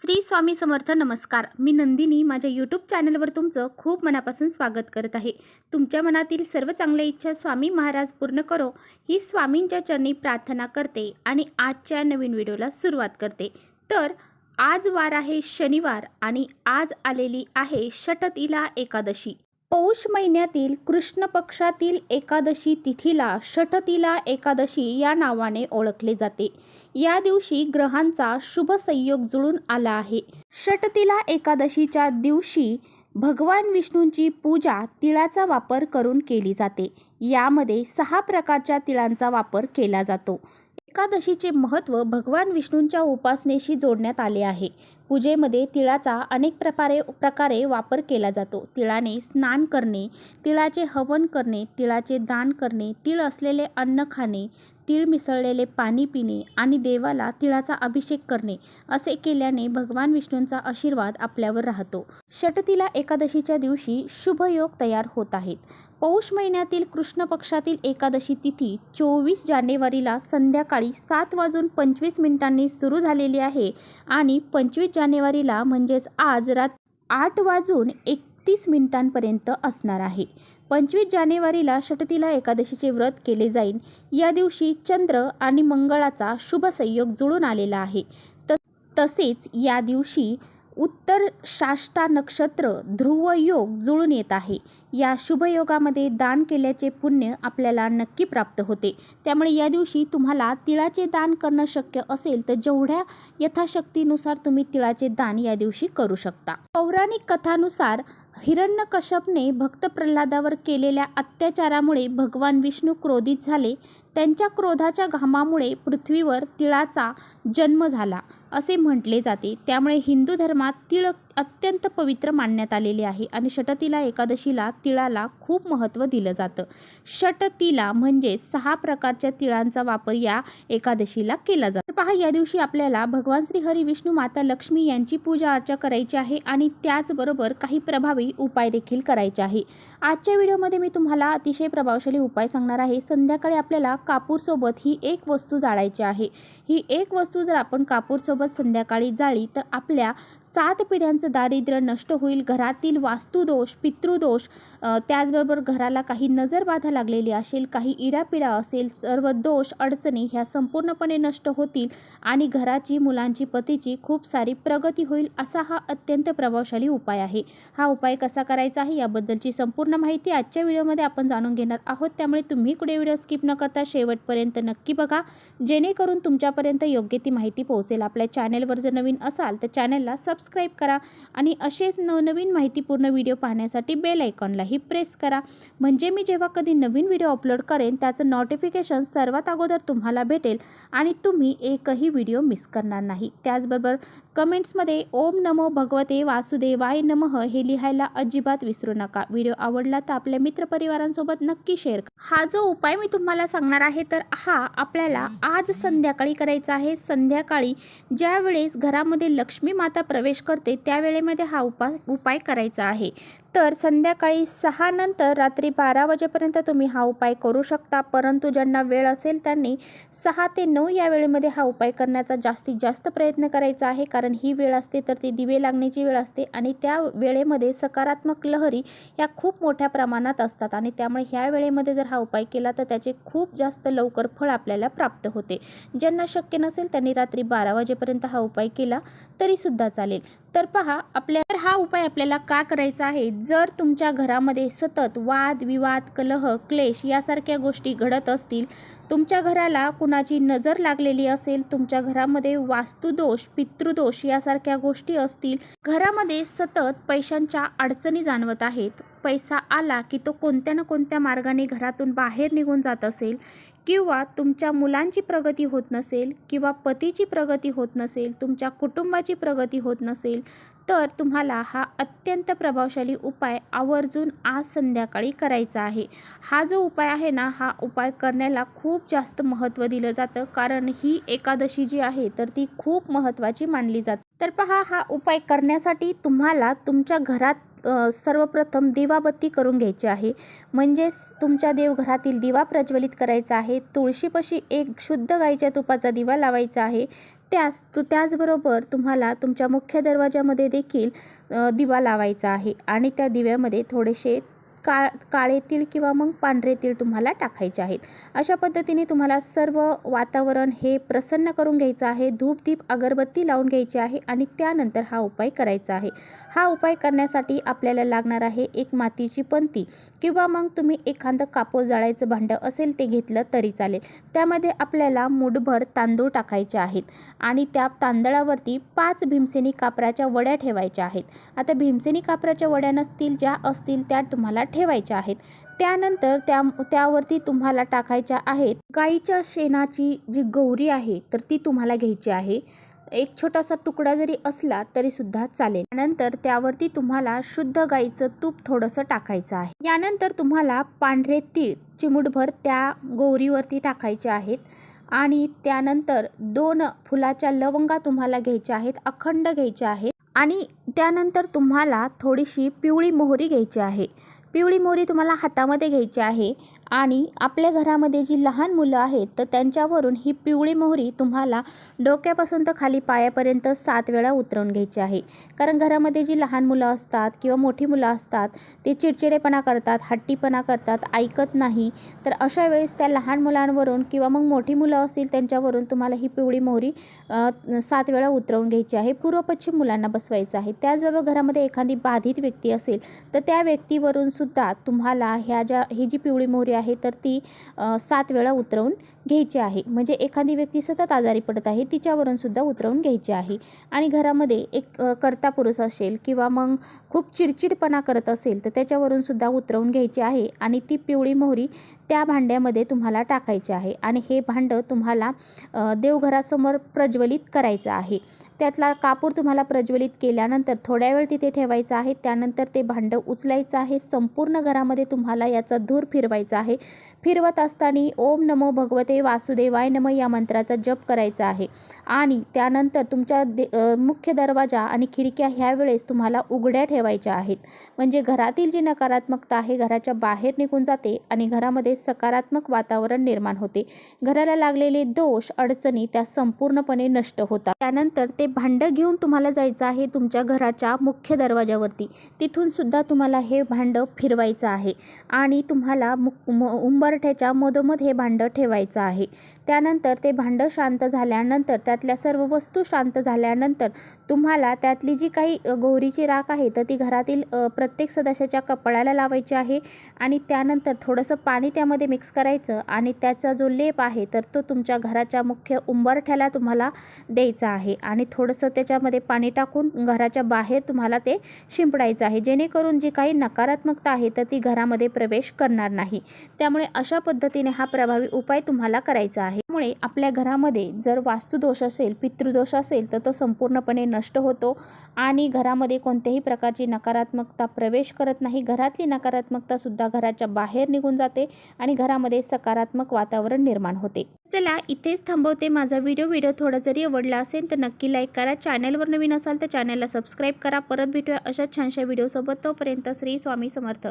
श्री स्वामी समर्थ. नमस्कार. मी नंदिनी माझ्या यूट्यूब चॅनलवर तुमचं खूप मनापासून स्वागत करत आहे. तुमच्या मनातील सर्व चांगल्या इच्छा स्वामी महाराज पूर्ण करो ही स्वामींच्या चरणी प्रार्थना करते आणि आजच्या नवीन व्हिडिओला सुरुवात करते. तर आज वार आहे शनिवार आणि आज आलेली आहे षटतिला एकादशी. पौष महिन्यातील कृष्ण पक्षातील एकादशी तिथीला षटतिला एकादशी या नावाने ओळखले जाते. या दिवशी ग्रहांचा शुभ संयोग जुळून आला आहे. षटतिला एकादशीच्या दिवशी भगवान विष्णूंची पूजा तिळाचा वापर करून केली जाते. यामध्ये 6 प्रकारच्या तिळांचा वापर केला जातो. एकादशीचे महत्त्व भगवान विष्णूंच्या उपासनेशी जोडण्यात आले आहे. पूजेमध्ये तिळाचा अनेक प्रकारे वापर केला जातो. तिळाने स्नान करणे, तिळाचे हवन करणे, तिळाचे दान करणे, तीळ असलेले अन्न खाणे, तीळ मिसळलेले पाणी पिणे आणि देवाला तिळाचा अभिषेक करणे असे केल्याने भगवान विष्णूंचा आशीर्वाद आपल्यावर राहतो. षटतिला एकादशीच्या दिवशी शुभयोग तयार होत आहेत. पौष महिन्यातील कृष्ण पक्षातील एकादशी तिथी 24 जानेवारीला संध्याकाळी 7:25 सुरू झालेली आहे आणि 25 जानेवारीला म्हणजेच आज 8:31 असणार आहे. 25 जानेवारीला षटतिला एकादशीचे व्रत केले जाईल. या दिवशी चंद्र आणि मंगळाचा शुभ संयोग जुळून आलेला आहे. तसेच या दिवशी उत्तर शाष्टा नक्षत्र ध्रुव योग जुळून येत आहे. या शुभयोगामध्ये दान केल्याचे पुण्य आपल्याला नक्की प्राप्त होते. त्यामुळे या दिवशी तुम्हाला तिळाचे दान करणं शक्य असेल तर जेवढ्या यथाशक्तीनुसार तुम्ही तिळाचे दान या दिवशी करू शकता. पौराणिक कथानुसार हिरण्यकश्यपने भक्त प्रल्हादावर केलेल्या अत्याचारामुळे भगवान विष्णू क्रोधित झाले. त्यांच्या क्रोधाच्या घामामुळे पृथ्वीवर तिळाचा जन्म झाला असे म्हटले जाते. त्यामुळे हिंदू धर्मात तिळ अत्यंत पवित्र मानण्यात आलेले आहे आणि षटतिला एकादशीला तिळाला खूप महत्त्व दिलं जातं. षटतिला म्हणजे 6 प्रकारच्या तिळांचा वापर या एकादशीला केला जातो. पहा, या दिवशी आपल्याला भगवान श्री हरी विष्णू माता लक्ष्मी यांची पूजा अर्चा करायची आहे आणि त्याचबरोबर काही प्रभावी उपाय देखील करायचे आहे. आजच्या व्हिडिओमध्ये मी तुम्हाला अतिशय प्रभावशाली उपाय सांगणार आहे. संध्याकाळी आपल्याला कापूरसोबत ही एक वस्तू जाळायची आहे. ही एक वस्तू जर आपण कापूरसोबत संध्याकाळी जाळली तर आपल्या 7 पिढ्यांचं दारिद्र्य नष्ट होईल. घरातील वास्तुदोष, पितृदोष, त्याचबरोबर घराला काही नजरबाधा लागलेली असेल, काही इडापिडा असेल, सर्व दोष अडचणी ह्या संपूर्णपणे नष्ट होतील आणि घराची, मुलांची, पतीची खूप सारी प्रगती होईल. असा हा अत्यंत प्रभावशाली उपाय आहे. हा उपाय कसा करायचा आहे याबद्दलची संपूर्ण माहिती आजच्या व्हिडिओमध्ये आपण जाणून घेणार आहोत. त्यामुळे तुम्ही कुठे व्हिडिओ स्किप न करता शेवटपर्यंत नक्की बघा, जेणेकरून तुमच्यापर्यंत योग्य ती माहिती पोहोचेल. आपल्या चॅनेलवर जर नवीन असाल तर चॅनेलला सबस्क्राईब करा आणि असेच नवनवीन माहितीपूर्ण व्हिडिओ पाहण्यासाठी बेल आयकॉनलाही प्रेस करा. म्हणजे मी जेव्हा कधी नवीन व्हिडिओ अपलोड करेन त्याचं नोटिफिकेशन सर्वात अगोदर तुम्हाला भेटेल आणि तुम्ही एकही व्हिडिओ मिस करणार नाही. त्याचबरोबर कमेंट्समध्ये ओम नमो भगवते वासुदेवाय नमः हे लिहायला अजिबात विसरू नका. व्हिडिओ आवडला तर आपल्या मित्रपरिवारांसोबत नक्की शेअर करा. हा जो उपाय मी तुम्हाला सांगणार आहे तर हा आपल्याला आज संध्याकाळी करायचा आहे. संध्याकाळी ज्या वेळेस घरामध्ये लक्ष्मी माता प्रवेश करते त्यावेळेमध्ये हा उपाय करायचा आहे. तर संध्याकाळी 6 नंतर रात्री 12 वाजेपर्यंत तुम्ही हा उपाय करू शकता. परंतु ज्यांना वेळ असेल त्यांनी 6 ते 9 या वेळेमध्ये हा उपाय करण्याचा जास्तीत जास्त प्रयत्न करायचा आहे. कारण ही वेळ असते तर ती दिवे लागण्याची वेळ असते आणि त्या वेळेमध्ये सकारात्मक लहरी या खूप मोठ्या प्रमाणात असतात आणि त्यामुळे ह्या वेळेमध्ये जर हा उपाय केला तर त्याचे खूप जास्त लवकर फळ आपल्याला प्राप्त होते. ज्यांना शक्य नसेल त्यांनी रात्री 12 वाजेपर्यंत हा उपाय केला तरीसुद्धा चालेल. तर पहा, हा उपाय आपल्याला का करायचा आहे. जर तुमच्या घरामध्ये सतत वाद विवाद, कलह, क्लेश यासारख्या गोष्टी घडत असतील, तुमच्या घराला कुणाची नजर लागलेली असेल, तुमच्या घरामध्ये वास्तुदोष, पितृदोष यासारख्या गोष्टी असतील, घरामध्ये सतत पैशांच्या अडचणी जाणवत आहेत, पैसा आला की तो कोणत्या ना कोणत्या मार्गाने घरातून बाहेर निघून जात असेल किंवा तुमच्या मुलांची प्रगती होत नसेल किंवा पतीची प्रगती होत नसेल, तुमच्या कुटुंबाची प्रगती होत नसेल तर तुम्हाला हा अत्यंत प्रभावशाली उपाय आवर्जून आज संध्याकाळी करायचा आहे. हा जो उपाय आहे ना, हा उपाय करण्याला खूप जास्त महत्त्व दिलं जातं कारण ही एकादशी जी आहे तर ती खूप महत्त्वाची मानली जाते. तर पहा, हा उपाय करण्यासाठी तुम्हाला तुमच्या घरात सर्वप्रथम दिवाबत्ती करून घ्यायची आहे. म्हणजेच तुमच्या देवघरातील दिवा प्रज्वलित करायचा आहे. तुळशीपाशी एक शुद्ध गाईच्या तुपाचा दिवा लावायचा आहे. त्याचबरोबर तुम्हाला तुमच्या मुख्य दरवाजामध्ये देखील दिवा लावायचा आहे आणि त्या दिव्यामध्ये थोडेसे काळे तीळ किंवा मग पांढरे तीळ तुम्हाला टाकायचे आहेत। अशा पद्धतीने तुम्हाला सर्व वातावरण हे प्रसन्न करून घ्यायचं आहे। धूप दीप अगरबत्ती लावून घ्यायची आहे आणि त्यानंतर हा उपाय करायचा आहे। हा उपाय करण्यासाठी आपल्याला लागणार आहे एक मातीची पंती किंवा मग तुम्ही एखादं कापूर जाळायचं भांडं असेल ते घेतलं तरी चालेल। त्यामध्ये आपल्याला मूठभर तांदूळ टाकायचे आहेत आणि त्या तांदळावरती 5 भीमसेनी कापराच्या वड्या ठेवायच्या आहेत। आता भीमसेनी कापराच्या वड्या नसतील, ज्या असतील त्या तुम्हाला ठेवायच्या आहेत। त्यानंतर त्यावरती तुम्हाला टाकायच्या आहेत गाईच्या शेणाची जी गौरी आहे तर ती तुम्हाला घ्यायची आहे। एक छोटासा तुकडा जरी असला तरी सुद्धा चालेल। त्यानंतर त्यावरती तुम्हाला शुद्ध गाईचं तूप थोडंसं टाकायचं आहे। यानंतर तुम्हाला पांढरे तीळ चिमूटभर त्या गौरीवरती टाकायचे आहेत आणि त्यानंतर 2 फुलाच्या लवंगा तुम्हाला घ्यायच्या आहेत, अखंड घ्यायच्या आहेत आणि त्यानंतर तुम्हाला थोडीशी पिवळी मोहरी घ्यायची आहे। पिवळी मोहरी तुम्हाला हातामध्ये घ्यायची आहे आणि आपल्या घरामध्ये जी लहान मुलं आहेत तर त्यांच्यावरून ही पिवळी मोहरी तुम्हाला डोक्यापासून तर खाली पायापर्यंत 7 वेळा उतरवून घ्यायची आहे। कारण घरामध्ये जी लहान मुलं असतात किंवा मोठी मुलं असतात ते चिडचिडेपणा करतात, हट्टीपणा करतात, ऐकत नाही। तर अशा वेळेस त्या लहान मुलांवरून किंवा मग मोठी मुलं असतील त्यांच्यावरून तुम्हाला ही पिवळी मोहरी 7 वेळा उतरवून घ्यायची आहे। पूर्व पश्चिम मुलांना बसवायचं आहे। त्याचबरोबर घरामध्ये एखादी बाधित व्यक्ती असेल तर त्या व्यक्तीवरून सुद्धा तुम्हाला ही जी पिवळी मोहरी आहे तर ती 7 वेळा उतरवून घ्यायची आहे। म्हणजे एखादी व्यक्ती सतत आजारी पडत आहे तिच्यावरून सुद्धा उतरवून घ्यायची आहे। आणि घरामध्ये एक कर्ता पुरुष असेल किंवा मग खूप चिडचिडपणा करत असेल तर त्याच्यावरून सुद्धा उतरवून घ्यायची आहे आणि ती पिवळी मोहरी त्या भांड्यामध्ये तुम्हाला टाकायची आहे आणि हे भांडं तुम्हाला देवघरासमोर प्रज्वलित करायचं आहे। त्यातला कापूर तुम्हाला प्रज्वलित केल्यानंतर थोड्या वेळ तिथे ठेवायचं आहे। त्यानंतर ते भांडं उचलायचं आहे। संपूर्ण घरामध्ये तुम्हाला याचा धूर फिरवायचा आहे। फिरवत असताना ओम नमो भगवते वासुदेवाय नमः या मंत्राचा जप करायचा आहे आणि त्यानंतर तुमच्या मुख्य दरवाजा आणि खिडक्या ह्या वेळेस तुम्हाला उघड्या ठेवायच्या आहेत। म्हणजे घरातील जी नकारात्मकता आहे घराच्या बाहेर निघून जाते आणि घरामध्ये सकारात्मक वातावरण निर्माण होते। घराला लागलेले दोष अडचणी त्या संपूर्णपणे नष्ट होतात। त्यानंतर ते भांडं घेऊन तुम्हाला जायचं आहे तुमच्या घराच्या मुख्य दरवाजावरती। तिथून सुद्धा तुम्हाला हे भांडं फिरवायचं आहे आणि तुम्हाला उंबरठ्याच्या मधोमध हे भांडं ठेवायचं आहे। त्यानंतर ते भांडं शांत झाल्यानंतर त्यातल्या सर्व वस्तू शांत झाल्यानंतर तुम्हाला त्यातली जी काही गौरीची राख आहे तर ती घरातील प्रत्येक सदस्याच्या कपाळाला लावायची आहे आणि त्यानंतर थोडंसं पाणी त्यामध्ये मिक्स करायचं आणि त्याचा जो लेप आहे तर तो तुमच्या घराच्या मुख्य उंबरठ्याला तुम्हाला द्यायचा आहे आणि थोडंसं त्याच्यामध्ये पाणी टाकून घराच्या बाहेर तुम्हाला ते शिंपडायचं आहे, जेणेकरून जी काही नकारात्मकता आहे तर ती घरामध्ये प्रवेश करणार नाही। त्यामुळे अशा पद्धतीने हा प्रभावी उपाय तुम्हाला करायचा आहे। त्यामुळे आपल्या घरामध्ये जर वास्तुदोष असेल, पितृदोष असेल तर तो संपूर्णपणे नष्ट होतो आणि घरामध्ये कोणत्याही प्रकारची नकारात्मकता प्रवेश करत नाही। घरातली नकारात्मकता सुद्धा घराच्या बाहेर निघून जाते आणि घरामध्ये सकारात्मक वातावरण निर्माण होते। चला इथेच थांबवते माझा व्हिडिओ थोडा जरी आवडला असेल तर नक्की लाईक करा। चॅनलवर नवीन असाल तर चॅनलला सबस्क्राईब करा। परत भेटूया अशा छानशा व्हिडिओसोबत। तोपर्यंत श्री स्वामी समर्थ।